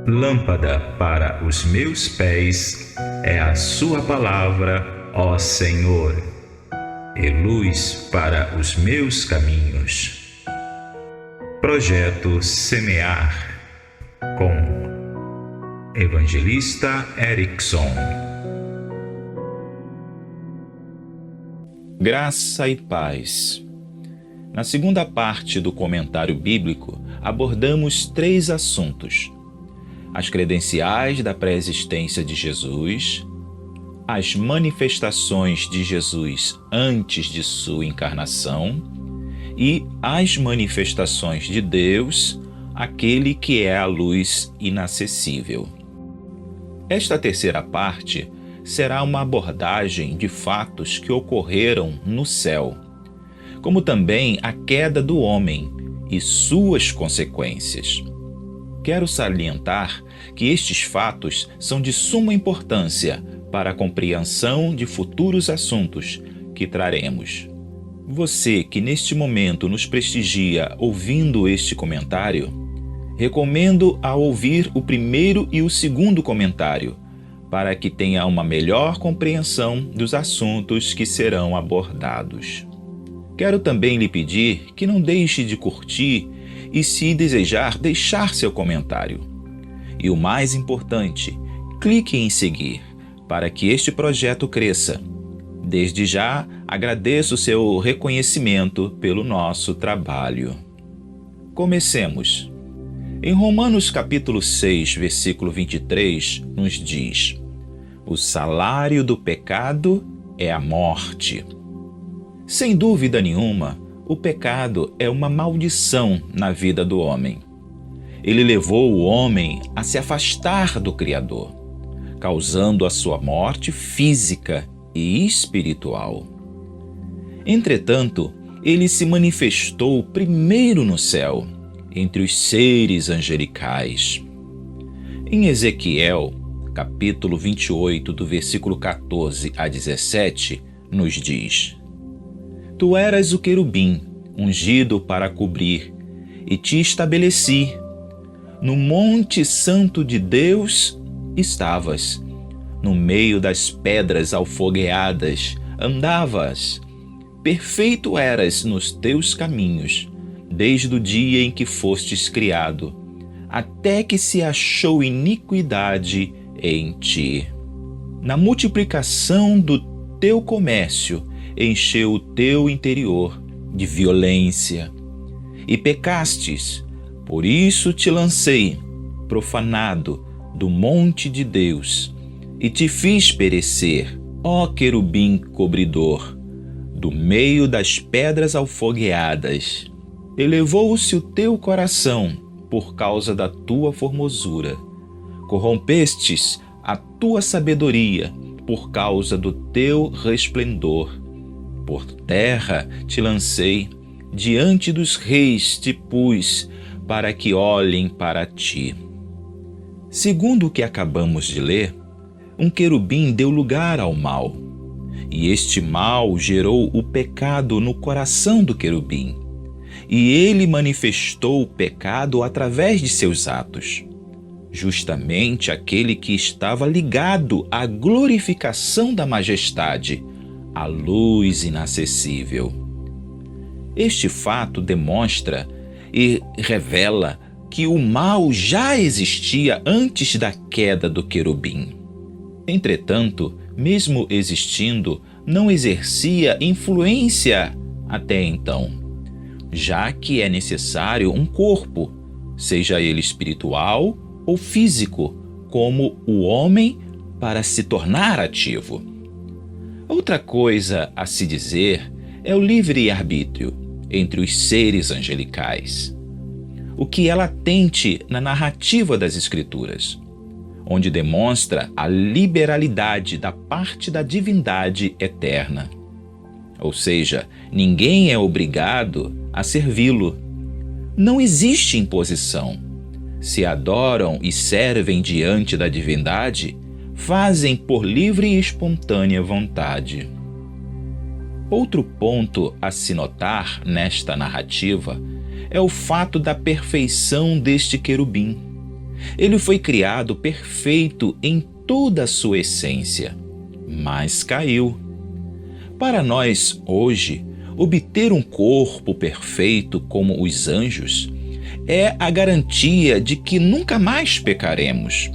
Lâmpada para os meus pés é a sua palavra, ó Senhor, e luz para os meus caminhos. Projeto Semear, com Evangelista Erickson. Graça e paz. Na segunda parte do comentário bíblico, abordamos 3 assuntos: as credenciais da pré-existência de Jesus, as manifestações de Jesus antes de sua encarnação e as manifestações de Deus, aquele que é a luz inacessível. Esta terceira parte será uma abordagem de fatos que ocorreram no céu, como também a queda do homem e suas consequências. Quero salientar que estes fatos são de suma importância para a compreensão de futuros assuntos que traremos. Você que neste momento nos prestigia ouvindo este comentário, recomendo a ouvir o primeiro e o segundo comentário, para que tenha uma melhor compreensão dos assuntos que serão abordados. Quero também lhe pedir que não deixe de curtir e, se desejar, deixar seu comentário. E o mais importante, clique em seguir, para que este projeto cresça. Desde já, agradeço seu reconhecimento pelo nosso trabalho. Comecemos. Em Romanos capítulo 6, versículo 23, nos diz: o salário do pecado é a morte. Sem dúvida nenhuma, o pecado é uma maldição na vida do homem. Ele levou o homem a se afastar do Criador, causando a sua morte física e espiritual. Entretanto, ele se manifestou primeiro no céu, entre os seres angelicais. Em Ezequiel, capítulo 28, do versículo 14 a 17, nos diz: Tu eras o querubim, ungido para cobrir, e te estabeleci. No monte santo de Deus estavas. No meio das pedras alfogueadas andavas. Perfeito eras nos teus caminhos, desde o dia em que fostes criado, até que se achou iniquidade em ti. Na multiplicação do teu comércio, encheu o teu interior de violência, e pecastes, por isso te lancei, profanado, do monte de Deus, e te fiz perecer, ó querubim cobridor, do meio das pedras alfogueadas. Elevou-se o teu coração por causa da tua formosura. Corrompestes a tua sabedoria por causa do teu resplendor. Por terra te lancei, diante dos reis te pus, para que olhem para ti. Segundo o que acabamos de ler, um querubim deu lugar ao mal, e este mal gerou o pecado no coração do querubim, e ele manifestou o pecado através de seus atos. Justamente aquele que estava ligado à glorificação da majestade, a luz inacessível. Este fato demonstra e revela que o mal já existia antes da queda do querubim. Entretanto, mesmo existindo, não exercia influência até então, já que é necessário um corpo, seja ele espiritual ou físico, como o homem, para se tornar ativo. Outra coisa a se dizer é o livre-arbítrio entre os seres angelicais, o que é latente na narrativa das Escrituras, onde demonstra a liberalidade da parte da divindade eterna. Ou seja, ninguém é obrigado a servi-lo. Não existe imposição. Se adoram e servem diante da divindade, fazem por livre e espontânea vontade. Outro ponto a se notar nesta narrativa é o fato da perfeição deste querubim, Ele foi criado perfeito em toda a sua essência, mas caiu. Para nós, hoje, obter um corpo perfeito como os anjos é a garantia de que nunca mais pecaremos.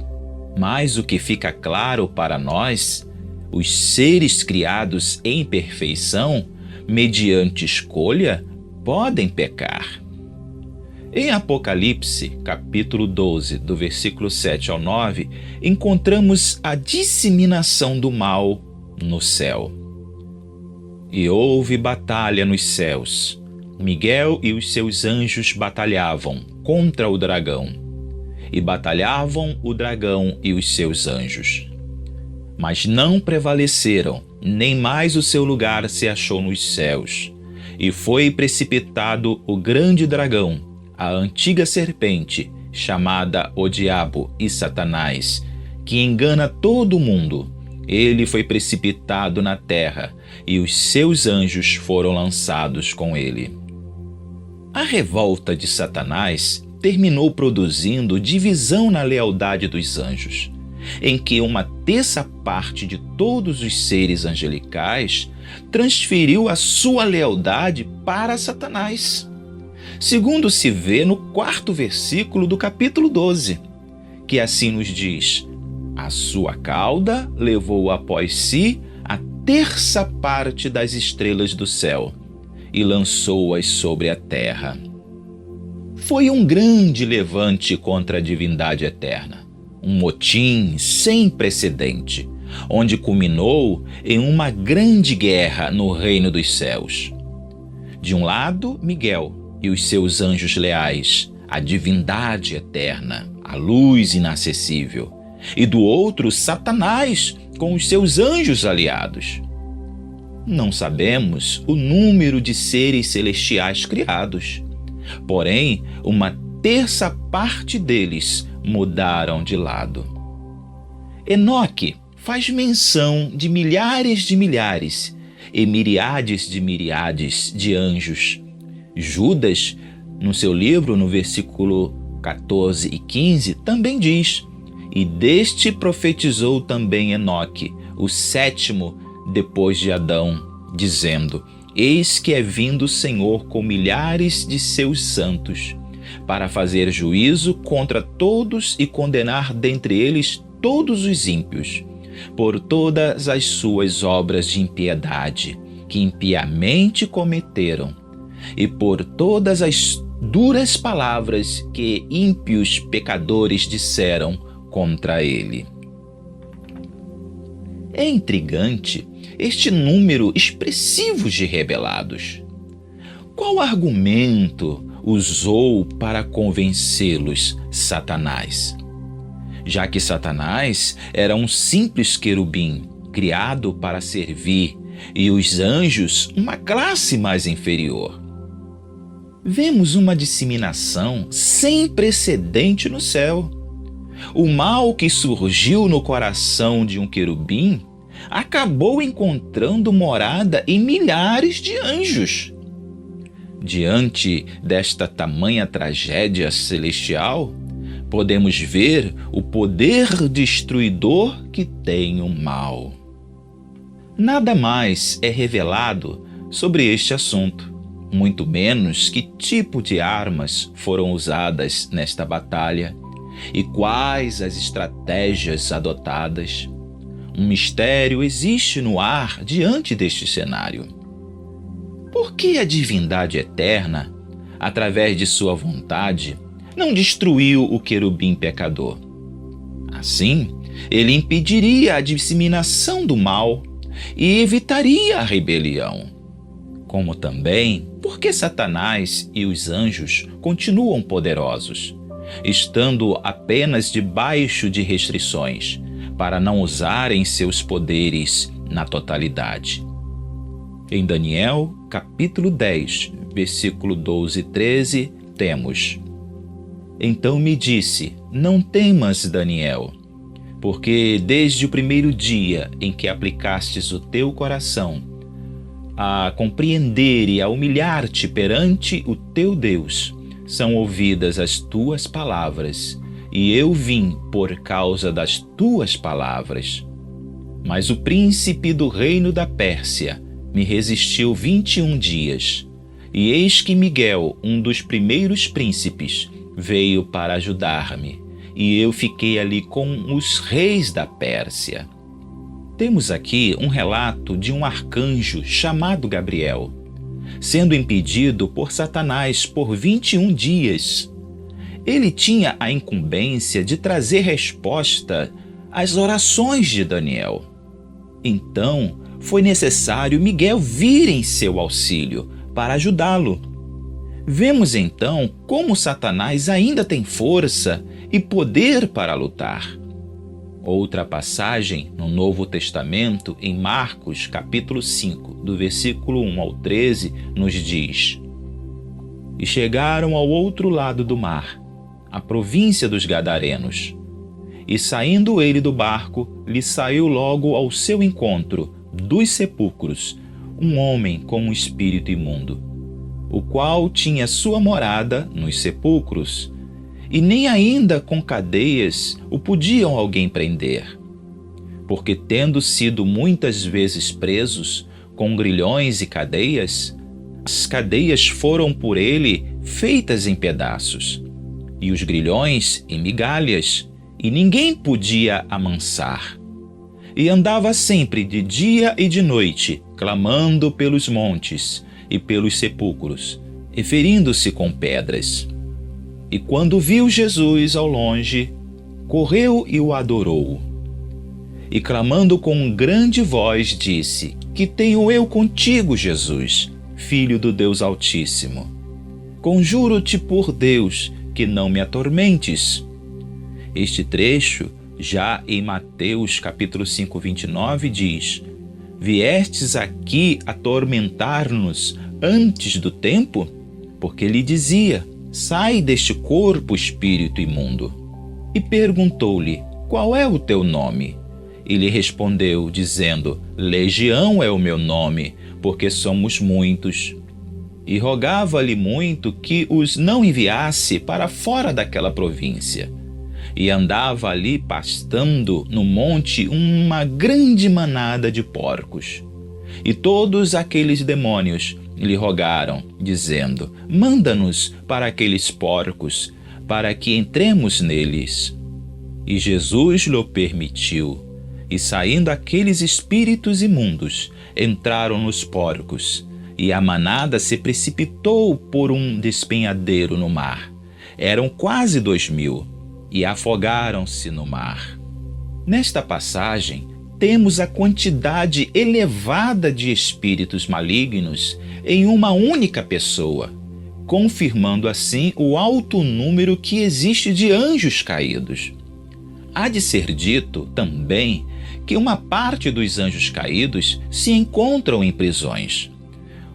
Mas o que fica claro para nós, os seres criados em perfeição, mediante escolha, podem pecar. Em Apocalipse, capítulo 12, do versículo 7 ao 9, encontramos a disseminação do mal no céu. E houve batalha nos céus. Miguel e os seus anjos batalhavam contra o dragão. E batalhavam o dragão e os seus anjos. Mas não prevaleceram, nem mais o seu lugar se achou nos céus. E foi precipitado o grande dragão, a antiga serpente, chamada o Diabo e Satanás, que engana todo mundo. Ele foi precipitado na terra, e os seus anjos foram lançados com ele. A revolta de Satanás terminou produzindo divisão na lealdade dos anjos, em que uma terça parte de todos os seres angelicais transferiu a sua lealdade para Satanás, segundo se vê no 4º versículo do capítulo 12, que assim nos diz: a sua cauda levou após si a terça parte das estrelas do céu e lançou-as sobre a terra. Foi um grande levante contra a divindade eterna, um motim sem precedente, onde culminou em uma grande guerra no reino dos céus. De um lado, Miguel e os seus anjos leais, a divindade eterna, a luz inacessível, e do outro, Satanás com os seus anjos aliados. Não sabemos o número de seres celestiais criados, porém, uma terça parte deles mudaram de lado. Enoque faz menção de milhares e miríades de anjos. Judas, no seu livro, no versículo 14 e 15, também diz: e deste profetizou também Enoque, o 7º depois de Adão, dizendo: eis que é vindo o Senhor com milhares de seus santos, para fazer juízo contra todos e condenar dentre eles todos os ímpios, por todas as suas obras de impiedade, que impiamente cometeram, e por todas as duras palavras que ímpios pecadores disseram contra ele. É intrigante este número expressivo de rebelados. Qual argumento usou para convencê-los Satanás? Já que Satanás era um simples querubim, criado para servir, e os anjos uma classe mais inferior. Vemos uma disseminação sem precedente no céu. O mal que surgiu no coração de um querubim acabou encontrando morada em milhares de anjos. Diante desta tamanha tragédia celestial, podemos ver o poder destruidor que tem o mal. Nada mais é revelado sobre este assunto, muito menos que tipo de armas foram usadas nesta batalha e quais as estratégias adotadas. Um mistério existe no ar diante deste cenário. Por que a divindade eterna, através de sua vontade, não destruiu o querubim pecador? Assim, ele impediria a disseminação do mal e evitaria a rebelião. Como também, porque Satanás e os anjos continuam poderosos, estando apenas debaixo de restrições, para não usarem seus poderes na totalidade. Em Daniel, capítulo 10, versículo 12 e 13, temos: então me disse, não temas, Daniel, porque desde o primeiro dia em que aplicastes o teu coração a compreender e a humilhar-te perante o teu Deus, são ouvidas as tuas palavras, e eu vim por causa das tuas palavras. Mas o príncipe do reino da Pérsia me resistiu 21 dias, e eis que Miguel, um dos primeiros príncipes, veio para ajudar-me, e eu fiquei ali com os reis da Pérsia. Temos aqui um relato de um arcanjo chamado Gabriel, sendo impedido por Satanás por 21 dias. Ele tinha a incumbência de trazer resposta às orações de Daniel. Então, foi necessário Miguel vir em seu auxílio para ajudá-lo. Vemos então como Satanás ainda tem força e poder para lutar. Outra passagem no Novo Testamento, em Marcos, capítulo 5, do versículo 1 ao 13, nos diz: E chegaram ao outro lado do mar, a província dos Gadarenos. E saindo ele do barco, lhe saiu logo ao seu encontro, dos sepulcros, um homem com um espírito imundo, o qual tinha sua morada nos sepulcros, e nem ainda com cadeias o podiam alguém prender. Porque tendo sido muitas vezes presos com grilhões e cadeias, as cadeias foram por ele feitas em pedaços, e os grilhões em migalhas, e ninguém podia amansar. E andava sempre de dia e de noite, clamando pelos montes e pelos sepulcros, e ferindo-se com pedras. E quando viu Jesus ao longe, correu e o adorou. E clamando com grande voz, disse: Que tenho eu contigo, Jesus, Filho do Deus Altíssimo? Conjuro-te por Deus que não me atormentes. Este trecho, já em Mateus capítulo 5, 29, diz: Viestes aqui atormentar-nos antes do tempo? Porque lhe dizia: Sai deste corpo, espírito imundo. E perguntou-lhe: Qual é o teu nome? E lhe respondeu, dizendo: Legião é o meu nome, porque somos muitos. E rogava-lhe muito que os não enviasse para fora daquela província. E andava ali pastando no monte uma grande manada de porcos. E todos aqueles demônios lhe rogaram, dizendo: Manda-nos para aqueles porcos, para que entremos neles. E Jesus lhe permitiu. E saindo aqueles espíritos imundos, entraram nos porcos, e a manada se precipitou por um despenhadeiro no mar. Eram quase 2.000, e afogaram-se no mar. Nesta passagem, temos a quantidade elevada de espíritos malignos em uma única pessoa, confirmando assim o alto número que existe de anjos caídos. Há de ser dito também que uma parte dos anjos caídos se encontram em prisões.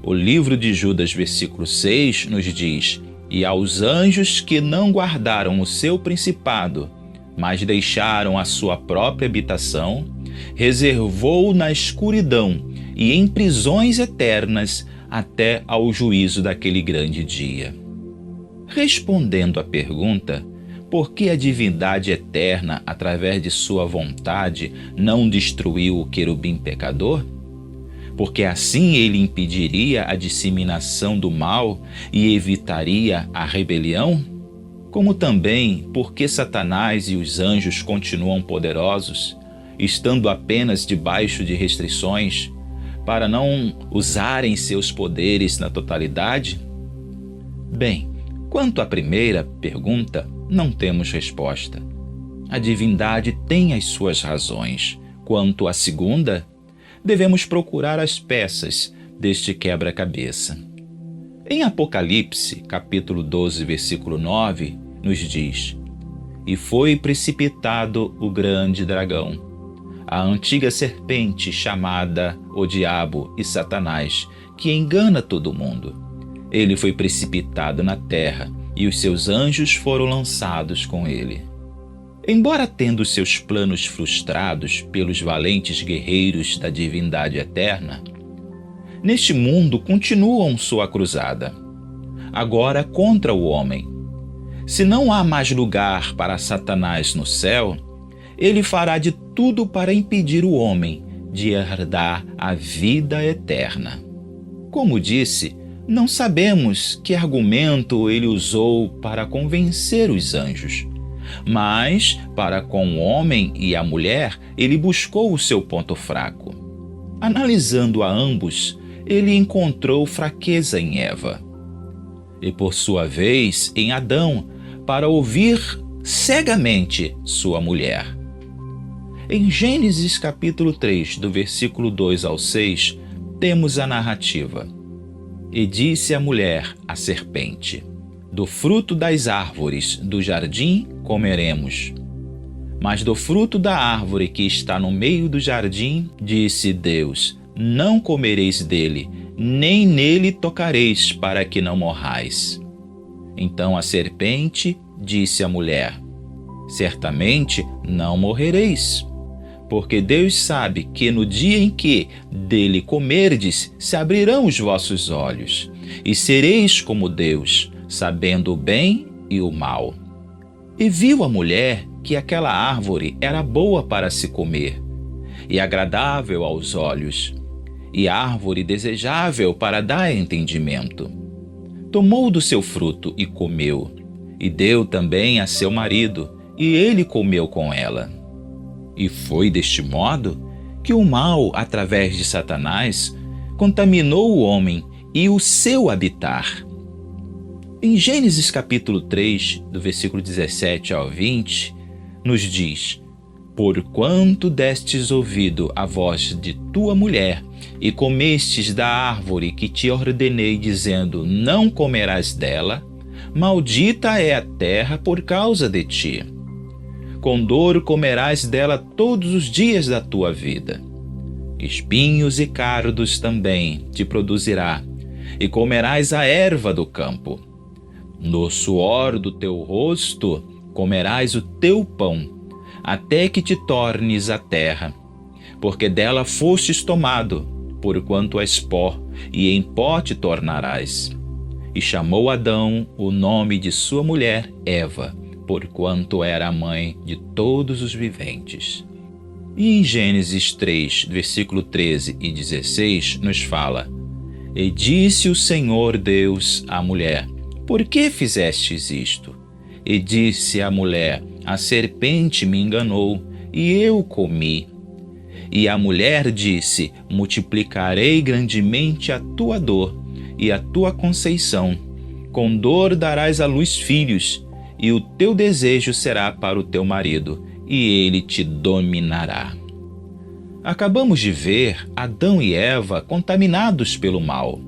O livro de Judas, versículo 6, nos diz: E aos anjos que não guardaram o seu principado, mas deixaram a sua própria habitação, reservou na escuridão e em prisões eternas até ao juízo daquele grande dia. Respondendo à pergunta, por que a divindade eterna, através de sua vontade, não destruiu o querubim pecador? Porque assim ele impediria a disseminação do mal e evitaria a rebelião? Como também porque Satanás e os anjos continuam poderosos, estando apenas debaixo de restrições, para não usarem seus poderes na totalidade? Bem, quanto à primeira pergunta, não temos resposta. A divindade tem as suas razões. Quanto à segunda, devemos procurar as peças deste quebra-cabeça. Em Apocalipse, capítulo 12, versículo 9, nos diz: E foi precipitado o grande dragão, a antiga serpente chamada o Diabo e Satanás, que engana todo mundo. Ele foi precipitado na terra, e os seus anjos foram lançados com ele. Embora tendo seus planos frustrados pelos valentes guerreiros da divindade eterna, neste mundo continuam sua cruzada, agora contra o homem. Se não há mais lugar para Satanás no céu, ele fará de tudo para impedir o homem de herdar a vida eterna. Como disse, não sabemos que argumento ele usou para convencer os anjos, mas para com o homem e a mulher ele buscou o seu ponto fraco. Analisando a ambos, ele encontrou fraqueza em Eva e, por sua vez, em Adão, para ouvir cegamente sua mulher. Em Gênesis capítulo 3, do versículo 2 ao 6, temos a narrativa. E disse a mulher à serpente: do fruto das árvores do jardim comeremos. Mas do fruto da árvore que está no meio do jardim, disse Deus: não comereis dele, nem nele tocareis, para que não morrais. Então a serpente disse à mulher: certamente não morrereis, porque Deus sabe que no dia em que dele comerdes, se abrirão os vossos olhos, e sereis como Deus, sabendo o bem e o mal. E viu a mulher que aquela árvore era boa para se comer, e agradável aos olhos, e árvore desejável para dar entendimento. Tomou do seu fruto e comeu, e deu também a seu marido, e ele comeu com ela. E foi deste modo que o mal, através de Satanás, contaminou o homem e o seu habitar. Em Gênesis capítulo 3, do versículo 17 ao 20, nos diz: porquanto destes ouvido à voz de tua mulher, e comestes da árvore que te ordenei, dizendo, não comerás dela, maldita é a terra por causa de ti. Com dor comerás dela todos os dias da tua vida. Espinhos e cardos também te produzirá, e comerás a erva do campo. No suor do teu rosto comerás o teu pão, até que te tornes a terra, porque dela fostes tomado, porquanto és pó, e em pó te tornarás. E chamou Adão o nome de sua mulher Eva, porquanto era a mãe de todos os viventes. E em Gênesis 3, versículo 13 e 16, nos fala: e disse o Senhor Deus à mulher: por que fizestes isto? E disse a mulher: a serpente me enganou, e eu comi. E a mulher disse: multiplicarei grandemente a tua dor e a tua conceição. Com dor darás à luz filhos, e o teu desejo será para o teu marido, e ele te dominará. Acabamos de ver Adão e Eva contaminados pelo mal,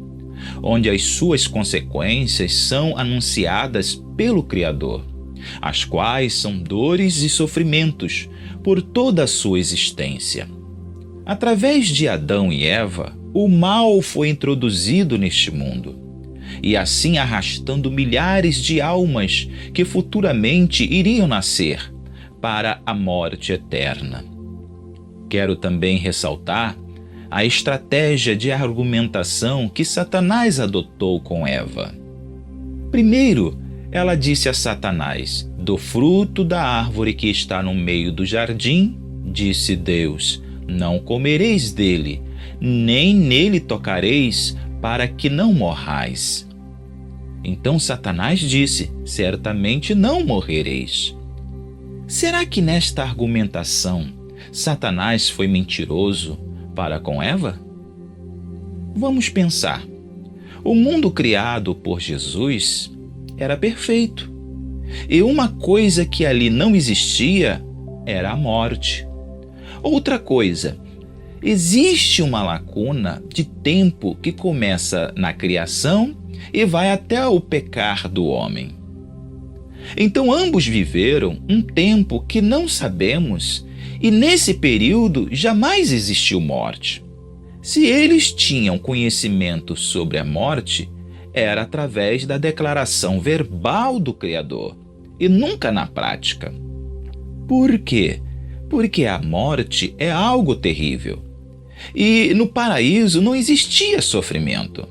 onde as suas consequências são anunciadas pelo Criador, as quais são dores e sofrimentos por toda a sua existência. Através de Adão e Eva, o mal foi introduzido neste mundo, e assim arrastando milhares de almas que futuramente iriam nascer para a morte eterna. Quero também ressaltar a estratégia de argumentação que Satanás adotou com Eva. Primeiro, ela disse a Satanás: do fruto da árvore que está no meio do jardim, disse Deus, não comereis dele, nem nele tocareis, para que não morrais. Então Satanás disse: certamente não morrereis. Será que nesta argumentação Satanás foi mentiroso para com Eva? Vamos pensar. O mundo criado por Jesus era perfeito, e uma coisa que ali não existia era a morte. Outra coisa, existe uma lacuna de tempo que começa na criação e vai até o pecar do homem. Então ambos viveram um tempo que não sabemos, e nesse período jamais existiu morte. Se eles tinham conhecimento sobre a morte, era através da declaração verbal do Criador, e nunca na prática. Por quê? Porque a morte é algo terrível. E no paraíso não existia sofrimento.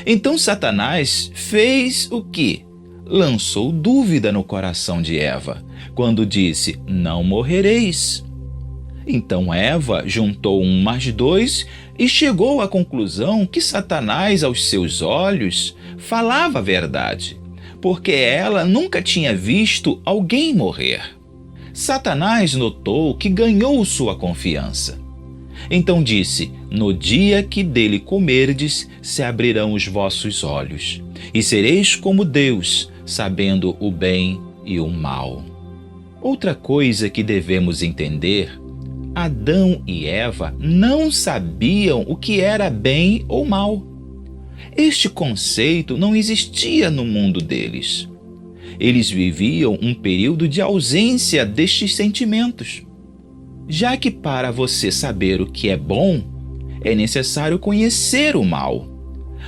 Então Satanás fez o quê? lançou dúvida no coração de Eva, quando disse: não morrereis. Então Eva juntou 1 mais 2 e chegou à conclusão que Satanás, aos seus olhos, falava a verdade, porque ela nunca tinha visto alguém morrer. Satanás notou que ganhou sua confiança. Então disse: no dia que dele comerdes, se abrirão os vossos olhos, e sereis como Deus, sabendo o bem e o mal. Outra coisa que devemos entender: Adão e Eva não sabiam o que era bem ou mal. Este conceito não existia no mundo deles. Eles viviam um período de ausência destes sentimentos. Já que para você saber o que é bom, é necessário conhecer o mal,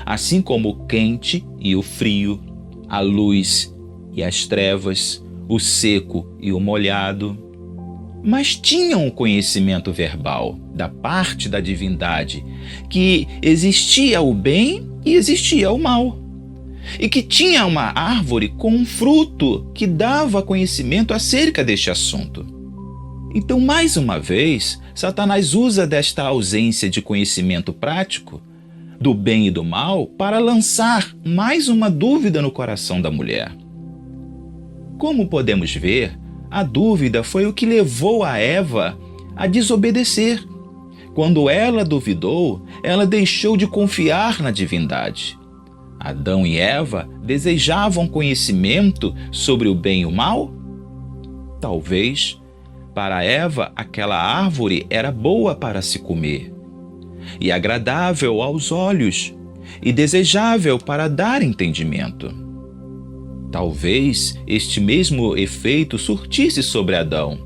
assim como o quente e o frio, a luz e as trevas, o seco e o molhado. Mas tinham o conhecimento verbal da parte da divindade que existia o bem e existia o mal, e que tinha uma árvore com um fruto que dava conhecimento acerca deste assunto. Então, mais uma vez, Satanás usa desta ausência de conhecimento prático do bem e do mal para lançar mais uma dúvida no coração da mulher. Como podemos ver, a dúvida foi o que levou a Eva a desobedecer. Quando ela duvidou, ela deixou de confiar na divindade. Adão e Eva desejavam conhecimento sobre o bem e o mal? Talvez. Para Eva, aquela árvore era boa para se comer, e agradável aos olhos, e desejável para dar entendimento. Talvez este mesmo efeito surtisse sobre Adão,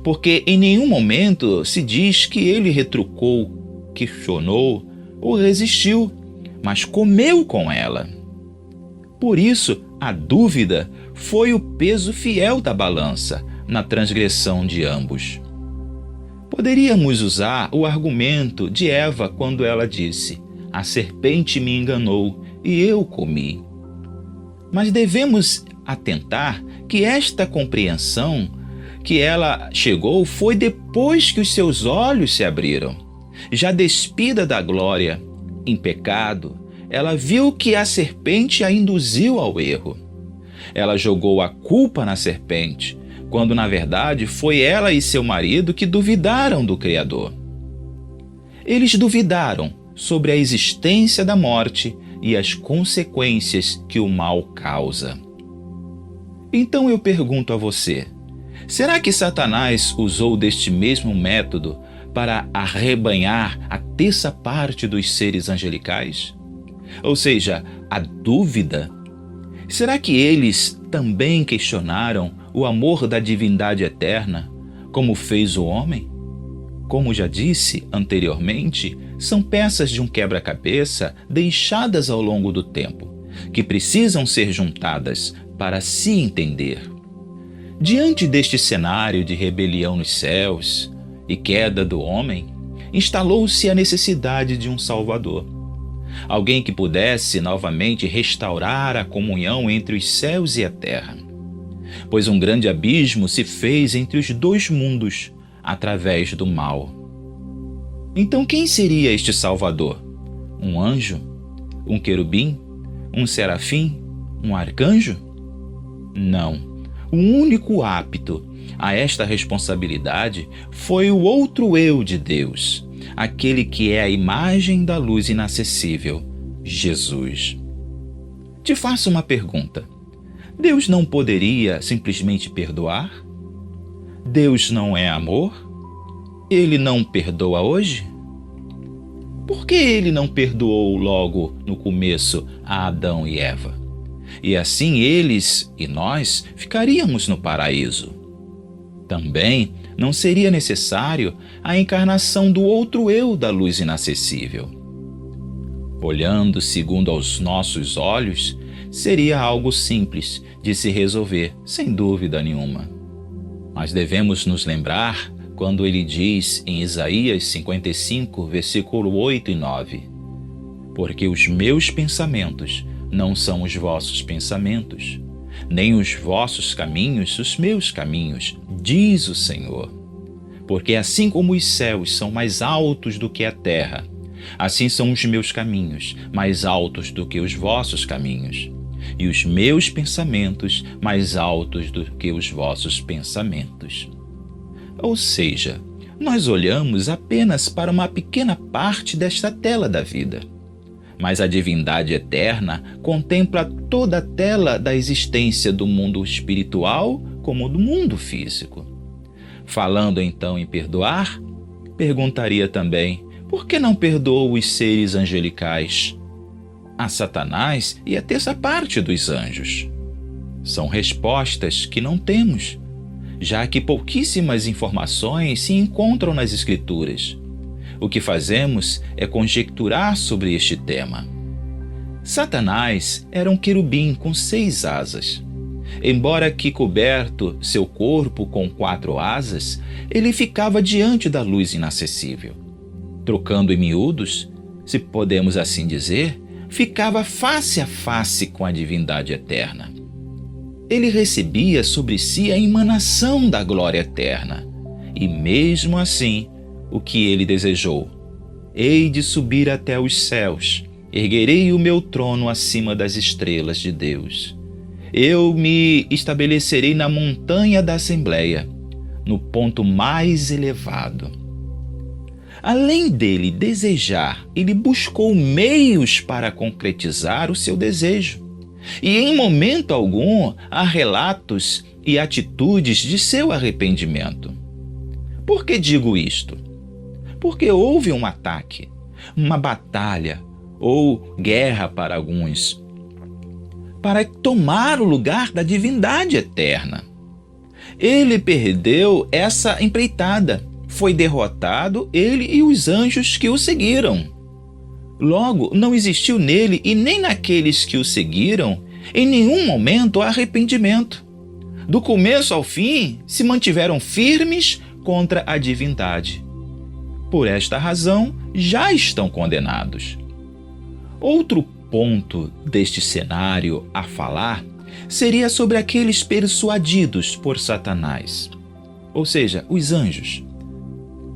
porque em nenhum momento se diz que ele retrucou, questionou ou resistiu, mas comeu com ela. Por isso, a dúvida foi o peso fiel da balança na transgressão de ambos. Poderíamos usar o argumento de Eva quando ela disse: a serpente me enganou e eu comi. Mas devemos atentar que esta compreensão que ela chegou foi depois que os seus olhos se abriram. Já despida da glória, em pecado, ela viu que a serpente a induziu ao erro. Ela jogou a culpa na serpente, quando na verdade foi ela e seu marido que duvidaram do Criador. Eles duvidaram sobre a existência da morte e as consequências que o mal causa. Então eu pergunto a você: será que Satanás usou deste mesmo método para arrebanhar a terça parte dos seres angelicais? Ou seja, a dúvida? Será que eles também questionaram o amor da divindade eterna, como fez o homem? Como já disse anteriormente, são peças de um quebra-cabeça deixadas ao longo do tempo, que precisam ser juntadas para se entender. Diante deste cenário de rebelião nos céus e queda do homem, instalou-se a necessidade de um Salvador. Alguém que pudesse novamente restaurar a comunhão entre os céus e a terra. Pois um grande abismo se fez entre os dois mundos através do mal. Então quem seria este Salvador? Um anjo? Um querubim? Um serafim? Um arcanjo? Não. O único apto a esta responsabilidade foi o outro eu de Deus, aquele que é a imagem da luz inacessível, Jesus. Te faço uma pergunta. Deus não poderia simplesmente perdoar? Deus não é amor? Ele não perdoa hoje? Por que ele não perdoou logo no começo a Adão e Eva? E assim eles e nós ficaríamos no paraíso. Também não seria necessário a encarnação do outro eu da luz inacessível. Olhando segundo aos nossos olhos, seria algo simples de se resolver, sem dúvida nenhuma. Mas devemos nos lembrar quando ele diz em Isaías 55, versículo 8 e 9: porque os meus pensamentos não são os vossos pensamentos, nem os vossos caminhos os meus caminhos, diz o Senhor. Porque assim como os céus são mais altos do que a terra, assim são os meus caminhos mais altos do que os vossos caminhos, e os meus pensamentos mais altos do que os vossos pensamentos. Ou seja, nós olhamos apenas para uma pequena parte desta tela da vida. Mas a divindade eterna contempla toda a tela da existência do mundo espiritual como do mundo físico. Falando então em perdoar, perguntaria também: por que não perdoou os seres angelicais? A Satanás e a terça parte dos anjos? São respostas que não temos, já que pouquíssimas informações se encontram nas Escrituras. O que fazemos é conjecturar sobre este tema. Satanás era um querubim com 6 asas. Embora que coberto seu corpo com 4 asas, ele ficava diante da luz inacessível. Trocando em miúdos, se podemos assim dizer, ficava face a face com a divindade eterna. Ele recebia sobre si a emanação da glória eterna. E mesmo assim, o que ele desejou? Hei de subir até os céus, erguerei o meu trono acima das estrelas de Deus. Eu me estabelecerei na montanha da Assembleia, no ponto mais elevado. Além dele desejar, ele buscou meios para concretizar o seu desejo. E em momento algum há relatos e atitudes de seu arrependimento. Por que digo isto? Porque houve um ataque, uma batalha ou guerra para alguns, para tomar o lugar da divindade eterna. Ele perdeu essa empreitada. Foi derrotado ele e os anjos que o seguiram. Logo, não existiu nele e nem naqueles que o seguiram em nenhum momento arrependimento. Do começo ao fim, se mantiveram firmes contra a divindade. Por esta razão, já estão condenados. Outro ponto deste cenário a falar seria sobre aqueles persuadidos por Satanás, ou seja, os anjos.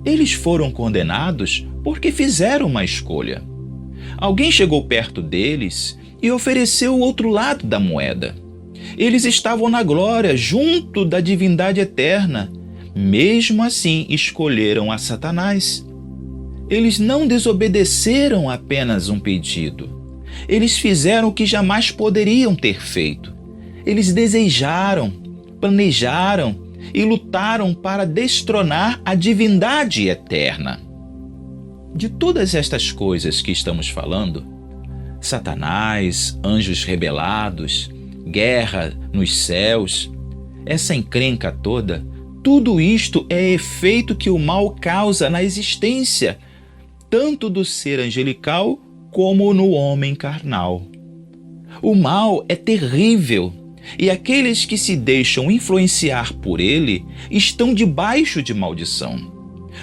Eles foram condenados porque fizeram uma escolha. Alguém chegou perto deles e ofereceu o outro lado da moeda. Eles estavam na glória, junto da divindade eterna. Mesmo assim, escolheram a Satanás. Eles não desobedeceram apenas um pedido. Eles fizeram o que jamais poderiam ter feito. Eles desejaram, planejaram e lutaram para destronar a divindade eterna. De todas estas coisas que estamos falando, Satanás, anjos rebelados, guerra nos céus, essa encrenca toda, tudo isto é efeito que o mal causa na existência, tanto do ser angelical como no homem carnal. O mal é terrível. E aqueles que se deixam influenciar por ele estão debaixo de maldição.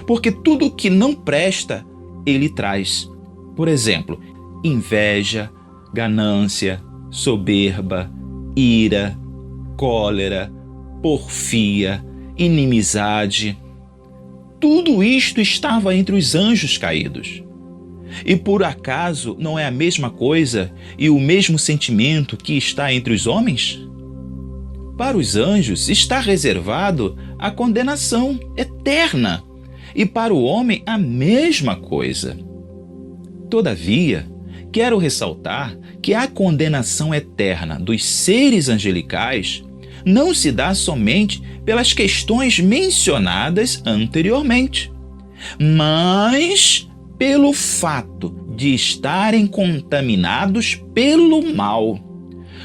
Porque tudo o que não presta, ele traz. Por exemplo, inveja, ganância, soberba, ira, cólera, porfia, inimizade. Tudo isto estava entre os anjos caídos. E por acaso não é a mesma coisa e o mesmo sentimento que está entre os homens? Para os anjos está reservado a condenação eterna, e para o homem a mesma coisa. Todavia, quero ressaltar que a condenação eterna dos seres angelicais não se dá somente pelas questões mencionadas anteriormente, mas pelo fato de estarem contaminados pelo mal.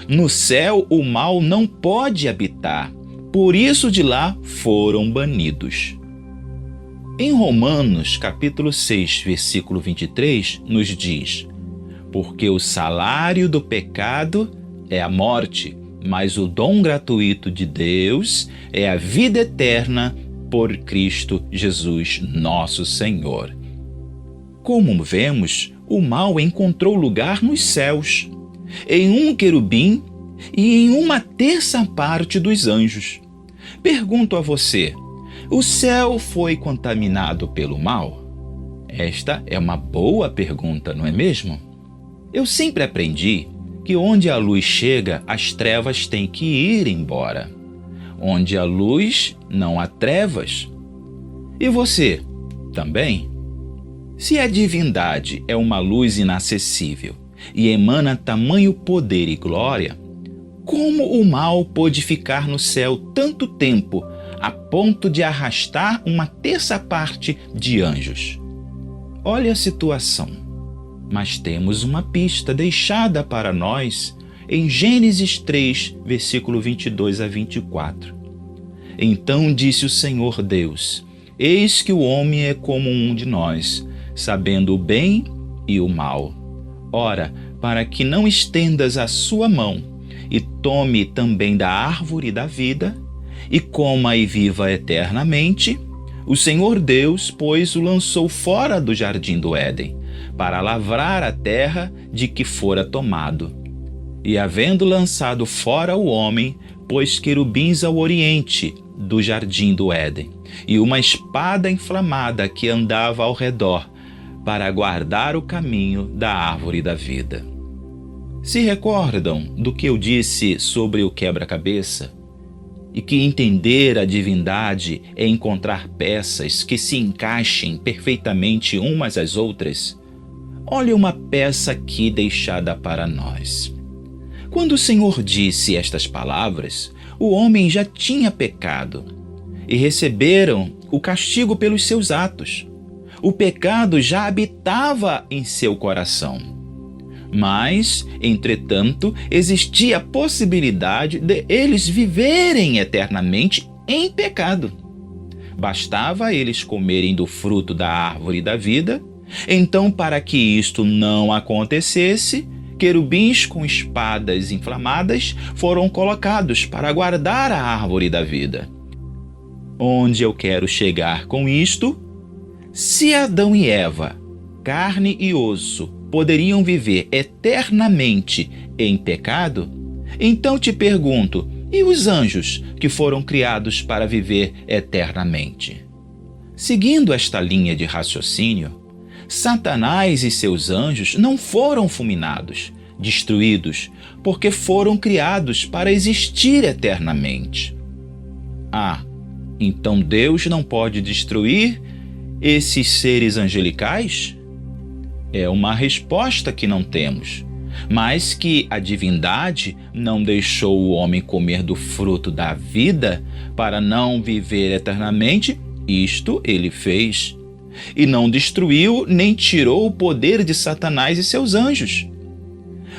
No céu o mal não pode habitar, por isso de lá foram banidos. Em Romanos, capítulo 6, versículo 23, nos diz: porque o salário do pecado é a morte, mas o dom gratuito de Deus é a vida eterna por Cristo Jesus, nosso Senhor. Como vemos, o mal encontrou lugar nos céus, em um querubim e em 1/3 dos anjos. Pergunto a você: o céu foi contaminado pelo mal? Esta é uma boa pergunta, não é mesmo? Eu sempre aprendi que onde a luz chega, as trevas têm que ir embora. Onde há luz, não há trevas. E você, também? Se a divindade é uma luz inacessível e emana tamanho poder e glória, como o mal pôde ficar no céu tanto tempo, a ponto de arrastar 1/3 de anjos? Olha a situação. Mas temos uma pista deixada para nós em Gênesis 3, versículo 22 a 24. Então disse o Senhor Deus: eis que o homem é como um de nós, sabendo o bem e o mal. Ora, para que não estendas a sua mão e tome também da árvore da vida, e coma e viva eternamente, o Senhor Deus, pois, o lançou fora do jardim do Éden, para lavrar a terra de que fora tomado. E havendo lançado fora o homem, pôs querubins ao oriente do jardim do Éden, e uma espada inflamada que andava ao redor, para guardar o caminho da árvore da vida. Se recordam do que eu disse sobre o quebra-cabeça? E que entender a divindade é encontrar peças que se encaixem perfeitamente umas às outras? Olha uma peça aqui deixada para nós. Quando o Senhor disse estas palavras, o homem já tinha pecado e receberam o castigo pelos seus atos. O pecado já habitava em seu coração. Mas, entretanto, existia a possibilidade de eles viverem eternamente em pecado. Bastava eles comerem do fruto da árvore da vida. Então, para que isto não acontecesse, querubins com espadas inflamadas foram colocados para guardar a árvore da vida. Onde eu quero chegar com isto? Se Adão e Eva, carne e osso, poderiam viver eternamente em pecado, então te pergunto, e os anjos que foram criados para viver eternamente? Seguindo esta linha de raciocínio, Satanás e seus anjos não foram fulminados, destruídos, porque foram criados para existir eternamente. Então Deus não pode destruir esses seres angelicais? É uma resposta que não temos, mas que a divindade não deixou o homem comer do fruto da vida para não viver eternamente, isto ele fez. E não destruiu nem tirou o poder de Satanás e seus anjos.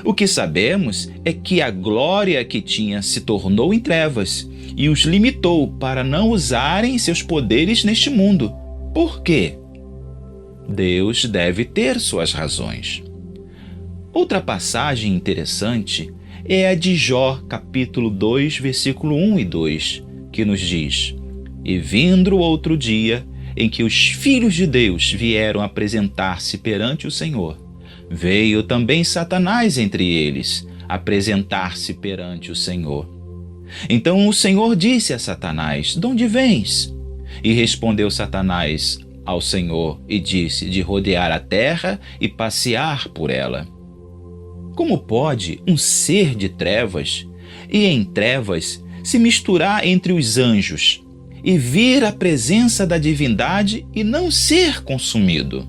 O que sabemos é que a glória que tinha se tornou em trevas e os limitou para não usarem seus poderes neste mundo. Por quê? Deus deve ter suas razões. Outra passagem interessante é a de Jó, capítulo 2, versículo 1 e 2, que nos diz: e vindo outro dia, em que os filhos de Deus vieram apresentar-se perante o Senhor, veio também Satanás entre eles, apresentar-se perante o Senhor. Então o Senhor disse a Satanás: de onde vens? E respondeu Satanás ao Senhor e disse: de rodear a terra e passear por ela. Como pode um ser de trevas e em trevas se misturar entre os anjos e vir à presença da divindade e não ser consumido?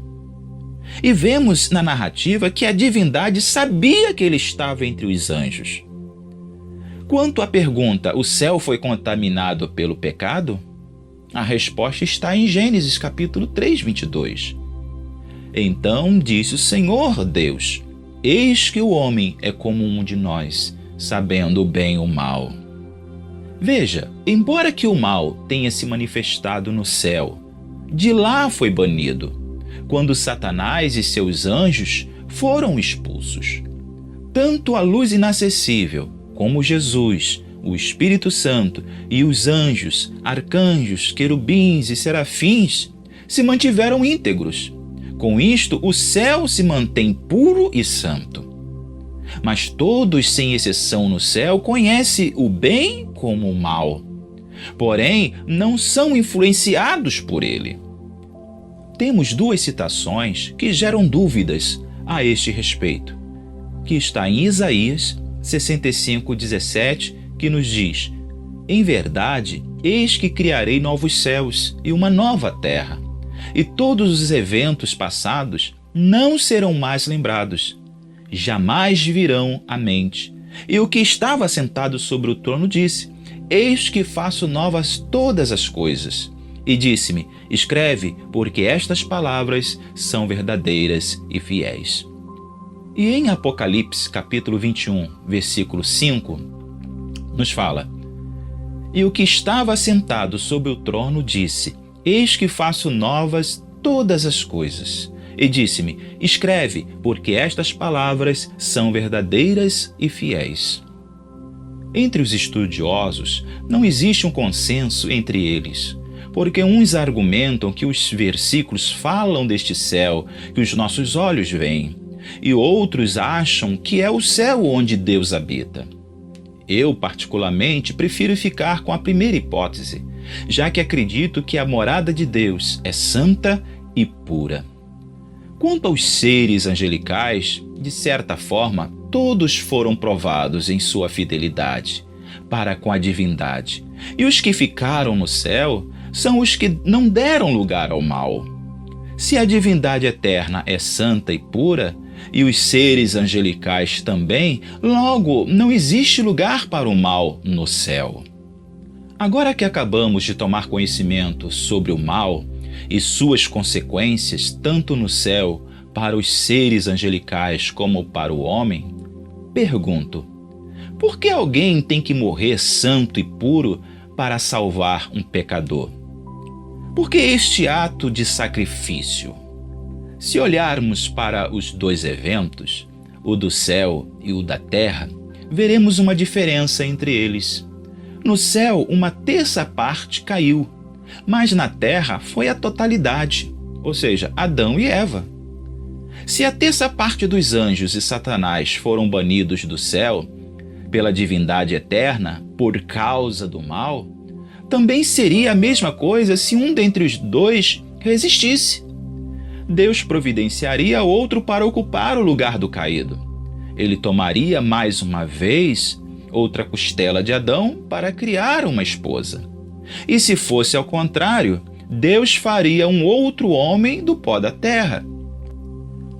E vemos na narrativa que a divindade sabia que ele estava entre os anjos. Quanto à pergunta, o céu foi contaminado pelo pecado? A resposta está em Gênesis capítulo 3, 22. Então disse o Senhor Deus: eis que o homem é como um de nós, sabendo o bem e o mal. Veja, embora que o mal tenha se manifestado no céu, de lá foi banido, quando Satanás e seus anjos foram expulsos. Tanto a luz inacessível como Jesus, o Espírito Santo e os anjos, arcanjos, querubins e serafins se mantiveram íntegros. Com isto, o céu se mantém puro e santo. Mas todos, sem exceção no céu, conhecem o bem como o mal. Porém, não são influenciados por ele. Temos duas citações que geram dúvidas a este respeito, que está em Isaías 65:17, que nos diz: em verdade, eis que criarei novos céus e uma nova terra, e todos os eventos passados não serão mais lembrados, jamais virão à mente. E o que estava sentado sobre o trono disse: eis que faço novas todas as coisas. E disse-me: escreve, porque estas palavras são verdadeiras e fiéis. E em Apocalipse capítulo 21, versículo 5, nos fala: e o que estava sentado sobre o trono disse: eis que faço novas todas as coisas. E disse-me: escreve, porque estas palavras são verdadeiras e fiéis. Entre os estudiosos, não existe um consenso entre eles, porque uns argumentam que os versículos falam deste céu que os nossos olhos veem, e outros acham que é o céu onde Deus habita. Eu, particularmente, prefiro ficar com a primeira hipótese, já que acredito que a morada de Deus é santa e pura. Quanto aos seres angelicais, de certa forma, todos foram provados em sua fidelidade para com a divindade, e os que ficaram no céu são os que não deram lugar ao mal. Se a divindade eterna é santa e pura, e os seres angelicais também, logo não existe lugar para o mal no céu. Agora que acabamos de tomar conhecimento sobre o mal e suas consequências, tanto no céu para os seres angelicais como para o homem, pergunto: por que alguém tem que morrer santo e puro para salvar um pecador? Por que este ato de sacrifício? Se olharmos para os dois eventos, o do céu e o da terra, veremos uma diferença entre eles. No céu, uma terça parte caiu, mas na terra foi a totalidade, ou seja, Adão e Eva. Se a terça parte dos anjos e Satanás foram banidos do céu pela divindade eterna por causa do mal, também seria a mesma coisa se um dentre os dois resistisse. Deus providenciaria outro para ocupar o lugar do caído. Ele tomaria mais uma vez outra costela de Adão para criar uma esposa. E se fosse ao contrário, Deus faria um outro homem do pó da terra.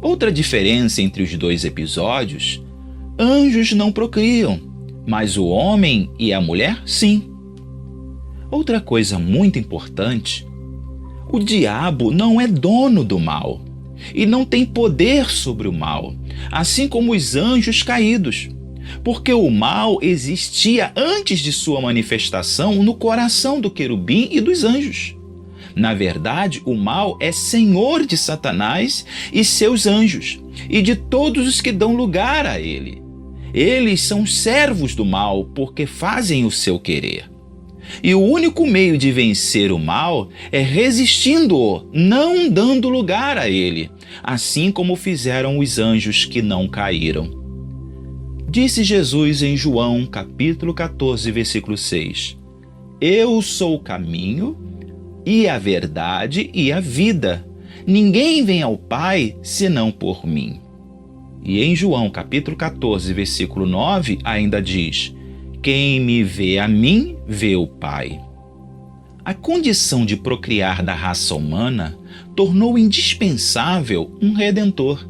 Outra diferença entre os dois episódios: anjos não procriam, mas o homem e a mulher, sim. Outra coisa muito importante: o diabo não é dono do mal e não tem poder sobre o mal, assim como os anjos caídos, porque o mal existia antes de sua manifestação no coração do querubim e dos anjos. Na verdade, o mal é senhor de Satanás e seus anjos, e de todos os que dão lugar a ele. Eles são servos do mal porque fazem o seu querer. E o único meio de vencer o mal é resistindo-o, não dando lugar a ele, assim como fizeram os anjos que não caíram. Disse Jesus em João, capítulo 14, versículo 6: eu sou o caminho e a verdade e a vida. Ninguém vem ao Pai senão por mim. E em João, capítulo 14, versículo 9, ainda diz: quem me vê a mim, vê o Pai. A condição de procriar da raça humana tornou indispensável um Redentor.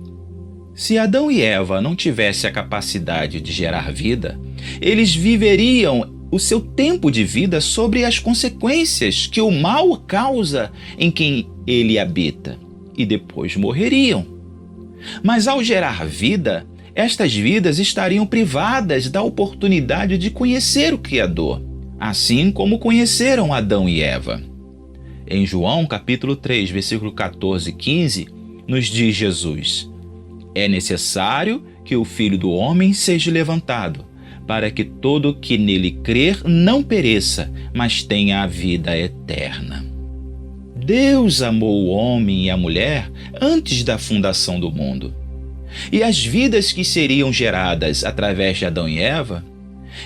Se Adão e Eva não tivessem a capacidade de gerar vida, eles viveriam o seu tempo de vida sobre as consequências que o mal causa em quem ele habita, e depois morreriam. Mas ao gerar vida, estas vidas estariam privadas da oportunidade de conhecer o Criador, assim como conheceram Adão e Eva. Em João capítulo 3, versículo 14 e 15, nos diz Jesus: é necessário que o Filho do Homem seja levantado, para que todo que nele crer não pereça, mas tenha a vida eterna. Deus amou o homem e a mulher antes da fundação do mundo. e as vidas que seriam geradas através de Adão e Eva,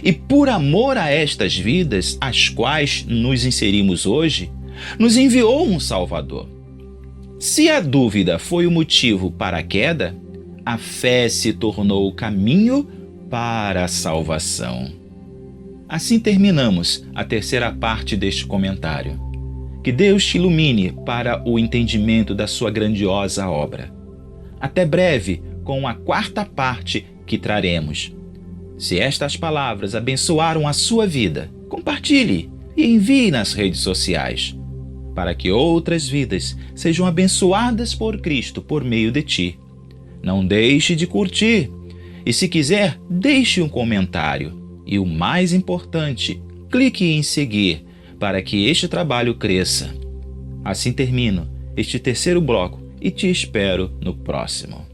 e por amor a estas vidas, às quais nos inserimos hoje, nos enviou um Salvador. Se a dúvida foi o motivo para a queda, a fé se tornou o caminho para a salvação. Assim terminamos a terceira parte deste comentário. Que Deus te ilumine para o entendimento da sua grandiosa obra. Até breve com a quarta parte que traremos. Se estas palavras abençoaram a sua vida, compartilhe e envie nas redes sociais, para que outras vidas sejam abençoadas por Cristo por meio de ti. Não deixe de curtir e, se quiser, deixe um comentário. E o mais importante, clique em seguir para que este trabalho cresça. Assim termino este terceiro bloco e te espero no próximo.